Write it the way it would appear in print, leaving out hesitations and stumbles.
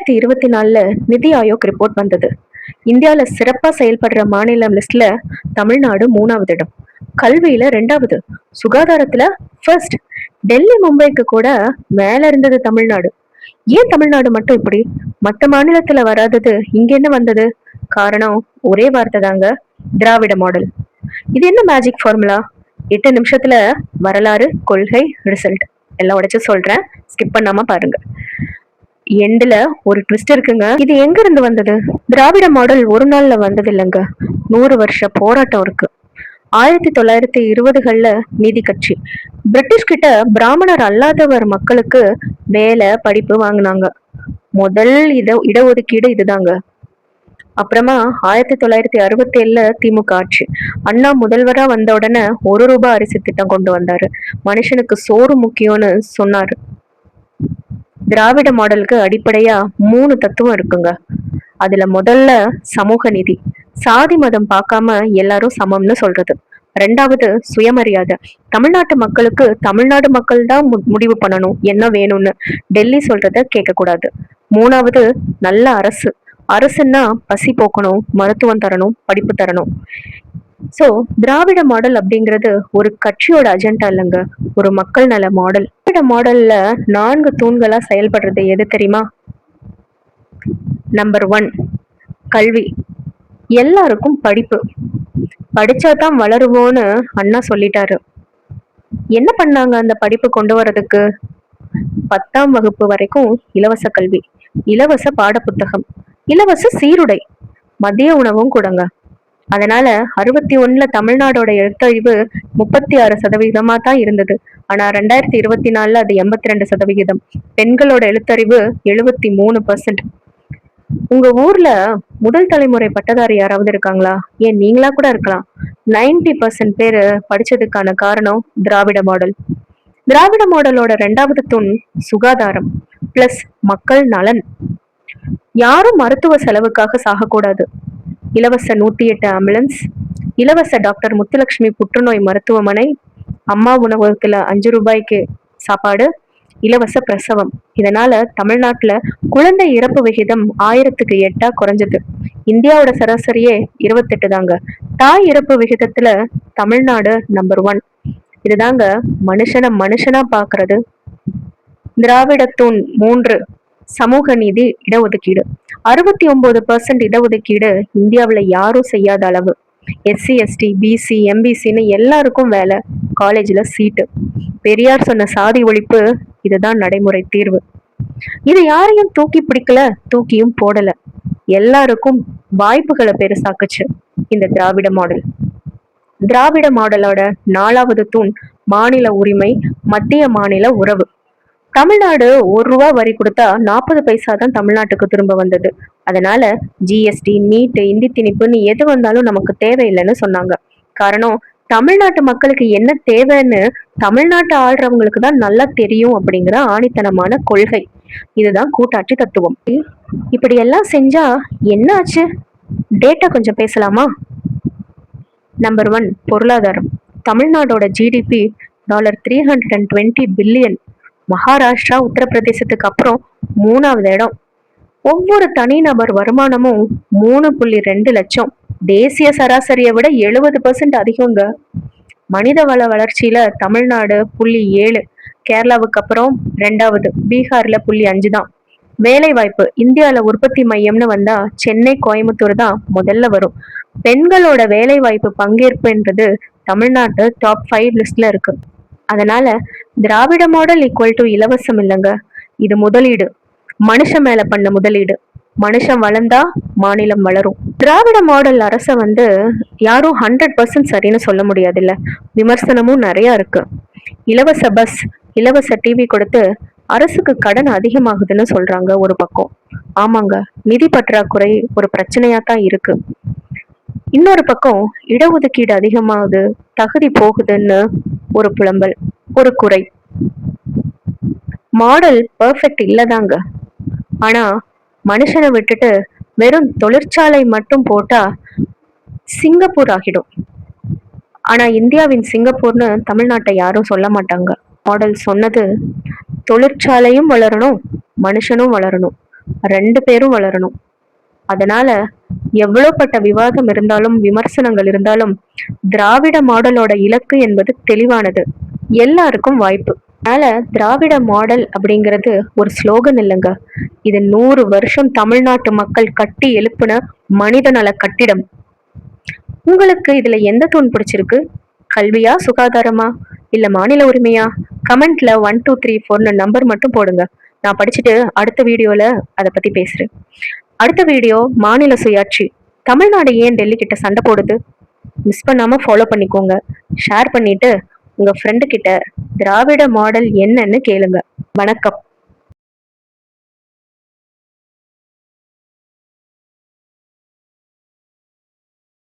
2024 நிதி ஆயோக் ரிப்போர்ட் வந்தது. இந்தியால சிறப்பா செயல்படுற மாநிலம் லிஸ்ட்ல தமிழ்நாடு 3வது இடம், கல்வியில 2வது, சுகாதாரத்துல ஃபர்ஸ்ட். டெல்லி மும்பைக்கு கூட மேல இருந்தது தமிழ்நாடு. ஏன் தமிழ்நாடு மட்டும் இப்படி? மத்த மாநிலத்துல வராதது இங்க என்ன வந்தது? காரணம் ஒரே வார்த்தை தாங்க, திராவிட மாடல். இது என்ன மேஜிக் ஃபார்முலா? 8 நிமிஷத்துல வரலாறு, கொள்கை, ரிசல்ட் எல்லாம் உடைச்சு சொல்றேன், ஸ்கிப் பண்ணாம பாருங்க. எண்டுல ஒரு ட்விஸ்ட் இருக்குங்க. இது எங்க இருந்து வந்தது? திராவிட மாடல் ஒரு நாள்ல வந்தது இல்லைங்க, 100 வருஷ போராட்டம் இருக்கு. 1920கள்ல நீதி கட்சி பிரிட்டிஷ் கிட்ட பிராமணர் அல்லாதவர் மக்களுக்கு வேலை படிப்பு வாங்கினாங்க. முதல் இடஒதுக்கீடு இதுதாங்க. அப்புறமா 1967ல திமுக ஆட்சி. அண்ணா முதல்வரா வந்த உடனே 1 ரூபாய் அரிசி திட்டம் கொண்டு வந்தாரு. மனுஷனுக்கு சோறு முக்கியம்னு சொன்னாரு. திராவிட மாடலுக்கு அடிப்படையா 3 தத்துவம் இருக்குங்க. அதுல முதல்ல சமூக நீதி, சாதி மதம் பார்க்காம எல்லாரும் சமம்னு சொல்றது. 2வது சுயமரியாதை, தமிழ்நாட்டு மக்களுக்கு தமிழ்நாடு மக்கள் தான் முடிவு பண்ணணும் என்ன வேணும்னு, டெல்லி சொல்றத கேட்க கூடாது. 3வது நல்ல அரசு, அரசுன்னா பசி போக்கணும், மருத்துவம் தரணும், படிப்பு தரணும். சோ திராவிட மாடல் அப்படிங்கிறது ஒரு கட்சியோட அஜெண்டா இல்லைங்க, ஒரு மக்கள் நல மாடல். திராவிட மாடல்ல 4 தூண்களா செயல்படுறது எது தெரியுமா? நம்பர் 1 கல்வி. எல்லாருக்கும் படிப்பு, படிச்சாதான் வளருவோன்னு அண்ணா சொல்லிட்டாரு. என்ன பண்ணாங்க அந்த படிப்பு கொண்டு வரதுக்கு? 10ஆம் வகுப்பு வரைக்கும் இலவச கல்வி, இலவச பாட புத்தகம், இலவச சீருடை, மதிய உணவும் கூடங்க. அதனால 61ல தமிழ்நாடோட எழுத்தறிவு 36% தான் இருந்தது. ஆனா 2024 அது 82%. பெண்களோட எழுத்தறிவு 73%. உங்க ஊர்ல முதல் தலைமுறை பட்டதாரி யாராவது இருக்காங்களா? ஏன் நீங்களா கூட இருக்கலாம். 90% பேரு படிச்சதுக்கான காரணம் திராவிட மாடல். திராவிட மாடலோட 2வது தூண் சுகாதாரம் பிளஸ் மக்கள் நலன். யாரும் மருத்துவ செலவுக்காக சாகக்கூடாது. இலவச 108 ஆம்புலன்ஸ், இலவச டாக்டர் முத்துலட்சுமி புற்றுநோய் மருத்துவமனை, அம்மா உணவகத்துல 5 ரூபாய்க்கு சாப்பாடு, இலவச பிரசவம். இதனால தமிழ்நாட்டுல குழந்தை இறப்பு விகிதம் 1000க்கு 8 குறைஞ்சது. இந்தியாவோட சராசரியே 28 தாங்க. தாய் இறப்பு விகிதத்துல தமிழ்நாடு நம்பர் 1. இதுதாங்க மனுஷனை மனுஷனா பாக்குறது. திராவிட தூண் 3 சமூக நீதி, இடஒதுக்கீடு. 69% இடஒதுக்கீடு இந்தியாவில் யாரும் செய்யாத அளவு. எஸ்சி எஸ்டி பிசி எம்பிசின்னு எல்லாருக்கும் வேலை, காலேஜ்ல சீட்டு. பெரியார் சொன்ன சாதி ஒழிப்பு, இதுதான் நடைமுறை தீர்வு. இது யாரையும் தூக்கி பிடிக்கல, தூக்கியும் போடல, எல்லாருக்கும் வாய்ப்புகளை பெருசாக்குச்சு இந்த திராவிட மாடல். திராவிட மாடலோட 4வது தூண் மாநில உரிமை, மத்திய மாநில உறவு. தமிழ்நாடு 1 ரூபாய் வரி கொடுத்தா 40 பைசா தான் தமிழ்நாட்டுக்கு திரும்ப வந்தது. அதனால ஜிஎஸ்டி, நீட், இந்தி திணிப்புன்னு எது வந்தாலும் நமக்கு தேவையில்லைன்னு சொன்னாங்க. காரணம், தமிழ்நாட்டு மக்களுக்கு என்ன தேவைன்னு தமிழ்நாட்டை ஆள்றவங்களுக்கு தான் நல்லா தெரியும் அப்படிங்கிற ஆணித்தனமான கொள்கை. இதுதான் கூட்டாட்சி தத்துவம். இப்படி எல்லாம் செஞ்சா என்ன ஆச்சு? டேட்டா கொஞ்சம் பேசலாமா? நம்பர் 1 பொருளாதாரம். தமிழ்நாடோட ஜிடிபி $320 பில்லியன். மகாராஷ்டிரா, உத்தரப்பிரதேசத்துக்கு அப்புறம் 3வது இடம். ஒவ்வொரு தனிநபர் வருமானமும் 3.2 லட்சம். தேசிய சராசரியை விட 70% அதிகங்க. மனித வள வளர்ச்சியில தமிழ்நாடு 0.7, கேரளாவுக்கு அப்புறம் 2வது, பீகார்ல 0.5 தான். வேலை வாய்ப்பு, இந்தியால உற்பத்தி மையம்னு வந்தா சென்னை, கோயம்புத்தூர் தான் முதல்ல வரும். பெண்களோட வேலை வாய்ப்பு பங்கேற்புன்றது தமிழ்நாட்டு டாப் 5 லிஸ்ட்ல இருக்கு. அதனால திராவிட மாடல் ஈக்குவல் டு இலவசம் இல்லைங்க, இது முதலீடு. மனுஷன் மேல பண்ண முதலீடு. மனுஷன் வளர்ந்தா மாநிலம் வளரும். திராவிட மாடல் அரச யாரும் 100% சரின்னு சொல்ல முடியாது இல்ல, விமர்சனமும் நிறைய இருக்கு. இலவச பஸ், இலவச டிவி கொடுத்து அரசுக்கு கடன் அதிகமாகுதுன்னு சொல்றாங்க ஒரு பக்கம். ஆமாங்க, நிதி பற்றாக்குறை ஒரு பிரச்சனையா தான் இருக்கு. இன்னொரு பக்கம் இடஒதுக்கீடு அதிகமாகுது, தகுதி போகுதுன்னு ஒரு புலம்பல், ஒரு குறை. மாடல் பெர்ஃபெக்ட் இல்லதாங்க. ஆனா மனுஷனை விட்டுட்டு வெறும் தொழிற்சாலை மட்டும் போட்டா சிங்கப்பூர் ஆகிடும். ஆனா இந்தியாவின் சிங்கப்பூர்னு தமிழ்நாட்டை யாரும் சொல்ல மாட்டாங்க. மாடல் சொன்னது தொழிற்சாலையும் வளரணும், மனுஷனும் வளரணும். 2 பேரும் வளரணும். அதனால எவ்வளவுப்பட்ட விவாதம் இருந்தாலும் விமர்சனங்கள் இருந்தாலும் திராவிட மாடலோட இலக்கு என்பது தெளிவானது. எல்லாருக்கும் வாய்ப்பு. அதனால திராவிட மாடல் அப்படிங்கிறது ஒரு ஸ்லோகன் இல்லைங்க. இது 100 வருஷம் தமிழ்நாட்டு மக்கள் கட்டி எழுப்பின மனித நல கட்டிடம். உங்களுக்கு இதுல எந்த தூண் பிடிச்சிருக்கு? கல்வியா, சுகாதாரமா, இல்ல மாநில உரிமையா? கமெண்ட்ல 1 2 3 4 நம்பர் மட்டும் போடுங்க. நான் படிச்சுட்டு அடுத்த வீடியோல அதை பத்தி பேசுறேன். அடுத்த வீடியோ மாநில சுயாட்சி. தமிழ்நாடு ஏன் டெல்லி கிட்ட சண்டை போடுது? மிஸ் பண்ணாம ஃபாலோ பண்ணிக்கோங்க. ஷேர் பண்ணிட்டு உங்க ஃப்ரெண்டு கிட்ட திராவிட மாடல் என்னன்னு கேளுங்க. வணக்கம்.